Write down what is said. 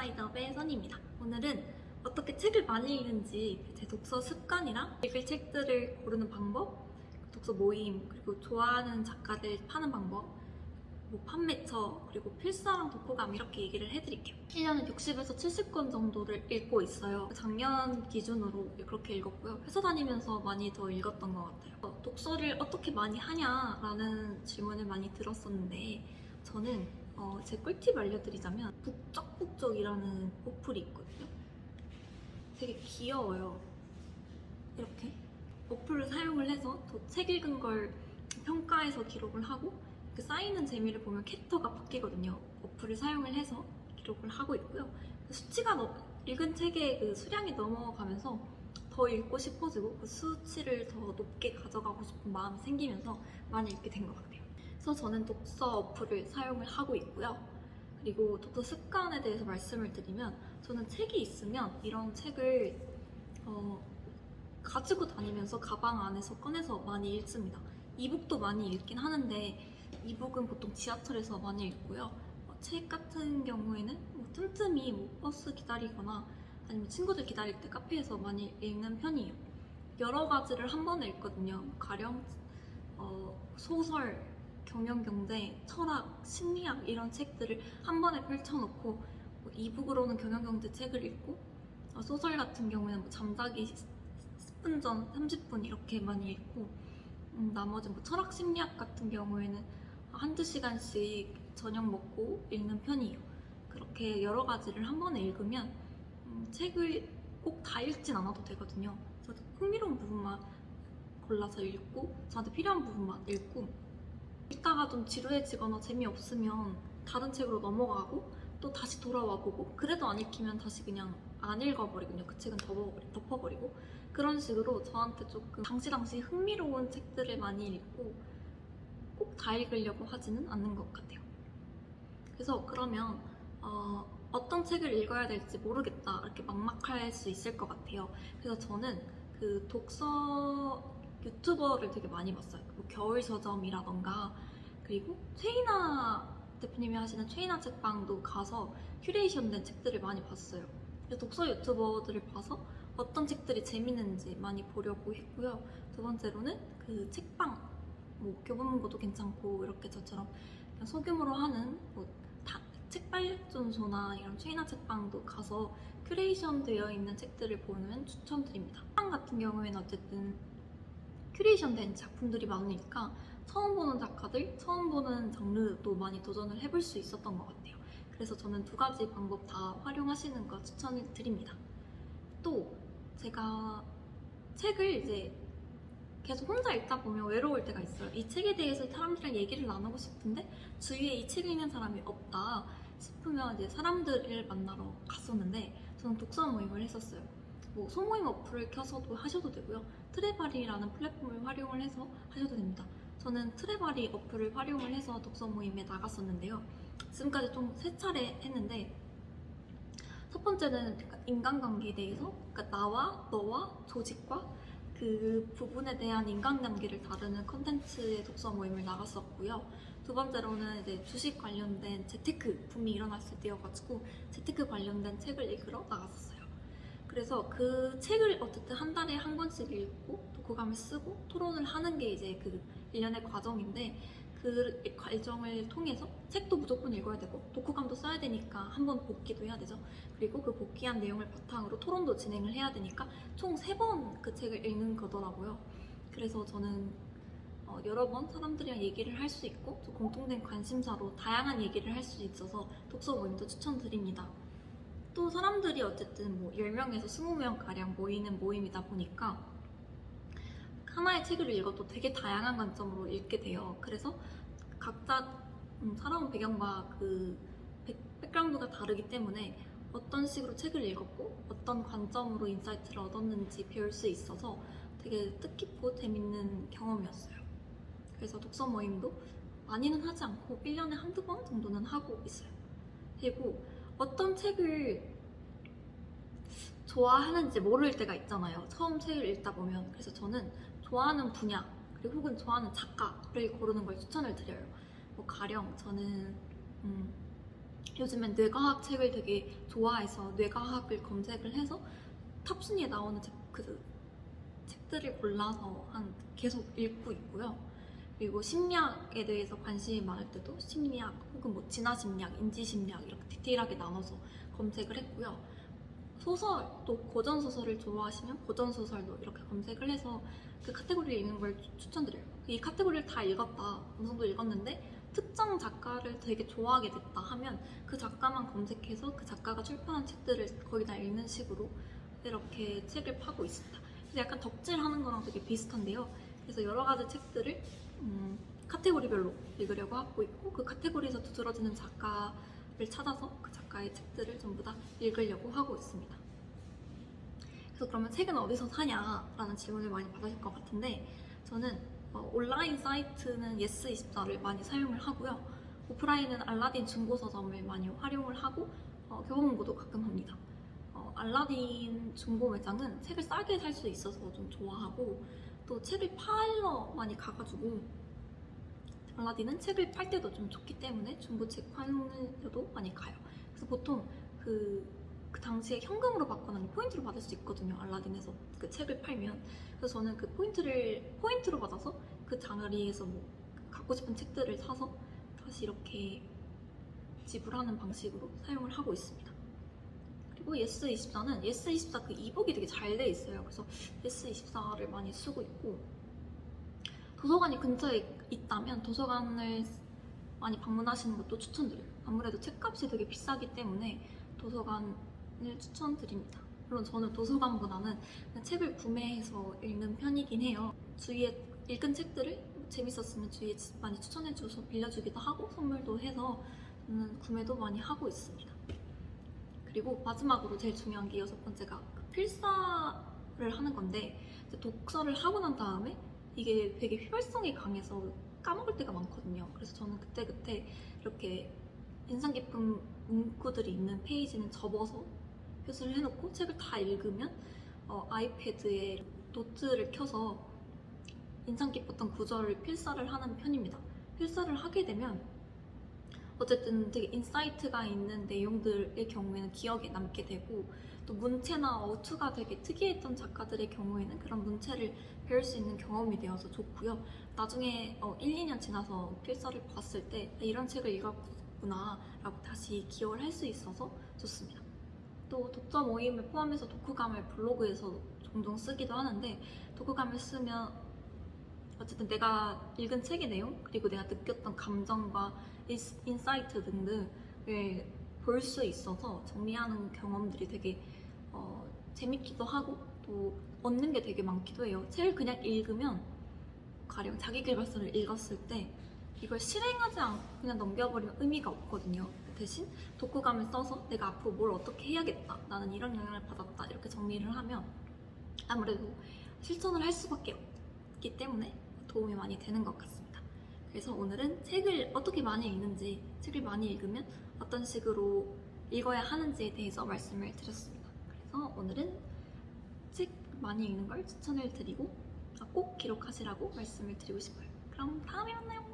인사이더의 선입니다. 오늘은 어떻게 책을 많이 읽는지, 제 독서 습관이랑 읽을 책들을 고르는 방법, 독서 모임, 그리고 좋아하는 작가들 파는 방법, 판매처, 그리고 필사랑 독후감 이렇게 얘기를 해드릴게요. 1년에 60에서 70권 정도를 읽고 있어요. 작년 기준으로 그렇게 읽었고요. 회사 다니면서 많이 더 읽었던 것 같아요. 독서를 어떻게 많이 하냐라는 질문을 많이 들었었는데 저는 제 꿀팁 알려드리자면 북적북적이라는 어플이 있거든요. 되게 귀여워요. 이렇게 어플을 사용을 해서 책 읽은 걸 평가해서 기록을 하고 그 쌓이는 재미를 보면 캐릭터가 바뀌거든요. 어플을 사용을 해서 기록을 하고 있고요. 수치가 읽은 책의 그 수량이 넘어가면서 더 읽고 싶어지고 그 수치를 더 높게 가져가고 싶은 마음이 생기면서 많이 읽게 된 것 같아요. 그래서 저는 독서 어플을 사용을 하고 있고요. 그리고 독서 습관에 대해서 말씀을 드리면 저는 책이 있으면 이런 책을 가지고 다니면서 가방 안에서 꺼내서 많이 읽습니다. 이북도 많이 읽긴 하는데 이북은 보통 지하철에서 많이 읽고요. 책 같은 경우에는 틈틈이 버스 기다리거나 아니면 친구들 기다릴 때 카페에서 많이 읽는 편이에요. 여러 가지를 한 번에 읽거든요. 가령 소설, 경영경제, 철학, 심리학 이런 책들을 한 번에 펼쳐놓고 이북으로는 경영경제 책을 읽고 소설 같은 경우에는 잠자기 10분 전, 30분 이렇게 많이 읽고 나머지 철학, 심리학 같은 경우에는 한두 시간씩 저녁 먹고 읽는 편이에요. 그렇게 여러 가지를 한 번에 읽으면 책을 꼭 다 읽진 않아도 되거든요. 저도 흥미로운 부분만 골라서 읽고 저한테 필요한 부분만 읽고 읽다가 좀 지루해지거나 재미없으면 다른 책으로 넘어가고 또 다시 돌아와 보고 그래도 안 읽히면 다시 그냥 안 읽어버리거든요. 그 책은 덮어버리고 그런 식으로 저한테 조금 당시 흥미로운 책들을 많이 읽고 꼭 다 읽으려고 하지는 않는 것 같아요. 그래서 그러면 어떤 책을 읽어야 될지 모르겠다 이렇게 막막할 수 있을 것 같아요. 그래서 저는 그 독서 유튜버를 되게 많이 봤어요. 겨울 서점이라던가 그리고 최이나 대표님이 하시는 최이나 책방도 가서 큐레이션된 책들을 많이 봤어요. 독서 유튜버들을 봐서 어떤 책들이 재밌는지 많이 보려고 했고요. 두 번째로는 그 책방 교보문고도 괜찮고 이렇게 저처럼 그냥 소규모로 하는 책발전소나 이런 최이나 책방도 가서 큐레이션 되어 있는 책들을 보면 추천드립니다. 책방 같은 경우에는 어쨌든 큐레이션 된 작품들이 많으니까 처음 보는 작가들, 처음 보는 장르도 많이 도전을 해볼 수 있었던 것 같아요. 그래서 저는 두 가지 방법 다 활용하시는 거 추천을 드립니다. 또 제가 책을 이제 계속 혼자 읽다 보면 외로울 때가 있어요. 이 책에 대해서 사람들이랑 얘기를 나누고 싶은데 주위에 이 책을 읽는 사람이 없다 싶으면 이제 사람들을 만나러 갔었는데 저는 독서 모임을 했었어요. 소모임 어플을 켜서도 하셔도 되고요. 트레바리라는 플랫폼을 활용을 해서 하셔도 됩니다. 저는 트레바리 어플을 활용을 해서 독서 모임에 나갔었는데요. 지금까지 좀 3차례 했는데 첫 번째는 인간관계에 대해서 나와 너와 조직과 그 부분에 대한 인간관계를 다루는 컨텐츠의 독서 모임을 나갔었고요. 두 번째로는 이제 주식 관련된 재테크 붐이 일어났을 때여가지고 재테크 관련된 책을 읽으러 나갔었어요. 그래서 그 책을 어쨌든 한 달에 한 권씩 읽고 독후감을 쓰고 토론을 하는 게 이제 그 1년의 과정인데 그 과정을 통해서 책도 무조건 읽어야 되고 독후감도 써야 되니까 한번 복기도 해야 되죠. 그리고 그 복기한 내용을 바탕으로 토론도 진행을 해야 되니까 총 3번 그 책을 읽는 거더라고요. 그래서 저는 여러 번 사람들이랑 얘기를 할 수 있고 또 공통된 관심사로 다양한 얘기를 할 수 있어서 독서 모임도 추천드립니다. 또 사람들이 어쨌든 10명에서 20명 가량 모이는 모임이다 보니까 하나의 책을 읽어도 되게 다양한 관점으로 읽게 돼요. 그래서 각자 살아온 배경과 그 백그라운드가 다르기 때문에 어떤 식으로 책을 읽었고 어떤 관점으로 인사이트를 얻었는지 배울 수 있어서 되게 뜻깊고 재밌는 경험이었어요. 그래서 독서 모임도 많이는 하지 않고 1년에 한두 번 정도는 하고 있어요. 그리고 어떤 책을 좋아하는지 모를 때가 있잖아요. 처음 책을 읽다 보면. 그래서 저는 좋아하는 분야 그리고 혹은 좋아하는 작가를 고르는 걸 추천을 드려요. 가령 저는 요즘엔 뇌과학 책을 되게 좋아해서 뇌과학을 검색을 해서 탑순위에 나오는 책들을 골라서 계속 읽고 있고요. 그리고 심리학에 대해서 관심이 많을 때도 심리학 혹은 뭐 진화심리학, 인지심리학 이렇게 디테일하게 나눠서 검색을 했고요. 소설, 또 고전소설을 좋아하시면 고전소설도 이렇게 검색을 해서 그 카테고리를 읽는 걸 추천드려요. 이 카테고리를 다 읽었다, 어느 정도 읽었는데 특정 작가를 되게 좋아하게 됐다 하면 그 작가만 검색해서 그 작가가 출판한 책들을 거의 다 읽는 식으로 이렇게 책을 파고 있습니다. 그래서 약간 덕질하는 거랑 되게 비슷한데요. 그래서 여러 가지 책들을 카테고리별로 읽으려고 하고 있고, 그 카테고리에서 두드러지는 작가를 찾아서 그 작가의 책들을 전부 다 읽으려고 하고 있습니다. 그래서 그러면 책은 어디서 사냐라는 질문을 많이 받으실 것 같은데, 저는 온라인 사이트는 예스24를 많이 사용을 하고요. 오프라인은 알라딘 중고서점을 많이 활용을 하고 교보문고도 가끔 합니다. 알라딘 중고 매장은 책을 싸게 살 수 있어서 좀 좋아하고, 또 책을 팔러 많이 가가지고 알라딘은 책을 팔 때도 좀 좋기 때문에 중고책 팔려도 많이 가요. 그래서 보통 그 당시에 현금으로 받거나 포인트로 받을 수 있거든요. 알라딘에서 그 책을 팔면. 그래서 저는 그 포인트로 받아서 그 자리에서 뭐 갖고 싶은 책들을 사서 다시 이렇게 지불하는 방식으로 사용을 하고 있습니다. 그리고 예스24는 예스24 그 이북이 되게 잘 돼 있어요. 그래서 예스24를 많이 쓰고 있고, 도서관이 근처에 있다면 도서관을 많이 방문하시는 것도 추천드려요. 아무래도 책값이 되게 비싸기 때문에 도서관을 추천드립니다. 물론 저는 도서관보다는 그냥 책을 구매해서 읽는 편이긴 해요. 주위에 읽은 책들을 재밌었으면 주위에 많이 추천해줘서 빌려주기도 하고 선물도 해서 저는 구매도 많이 하고 있습니다. 그리고 마지막으로 제일 중요한 게 6번째가 필사를 하는 건데, 독서를 하고 난 다음에 이게 되게 휘발성이 강해서 까먹을 때가 많거든요. 그래서 저는 그때그때 이렇게 인상 깊은 문구들이 있는 페이지는 접어서 표시를 해놓고, 책을 다 읽으면 아이패드에 노트를 켜서 인상 깊었던 구절을 필사를 하는 편입니다. 필사를 하게 되면 어쨌든 되게 인사이트가 있는 내용들의 경우에는 기억에 남게 되고, 또 문체나 어투가 되게 특이했던 작가들의 경우에는 그런 문체를 배울 수 있는 경험이 되어서 좋고요. 나중에 1, 2년 지나서 필사를 봤을 때 이런 책을 읽었구나 라고 다시 기억을 할 수 있어서 좋습니다. 또 독자 모임을 포함해서 독후감을 블로그에서 종종 쓰기도 하는데, 독후감을 쓰면 어쨌든 내가 읽은 책의 내용, 그리고 내가 느꼈던 감정과 인사이트 등등을 볼 수 있어서 정리하는 경험들이 되게 재밌기도 하고 또 얻는 게 되게 많기도 해요. 책을 그냥 읽으면, 가령 자기계발서를 읽었을 때 이걸 실행하지 않고 그냥 넘겨버리면 의미가 없거든요. 대신 독후감을 써서 내가 앞으로 뭘 어떻게 해야겠다, 나는 이런 영향을 받았다, 이렇게 정리를 하면 아무래도 실천을 할 수밖에 없기 때문에 도움이 많이 되는 것 같습니다. 그래서 오늘은 책을 어떻게 많이 읽는지, 책을 많이 읽으면 어떤 식으로 읽어야 하는지에 대해서 말씀을 드렸습니다. 그래서 오늘은 책 많이 읽는 걸 추천을 드리고 꼭 기록하시라고 말씀을 드리고 싶어요. 그럼 다음에 만나요.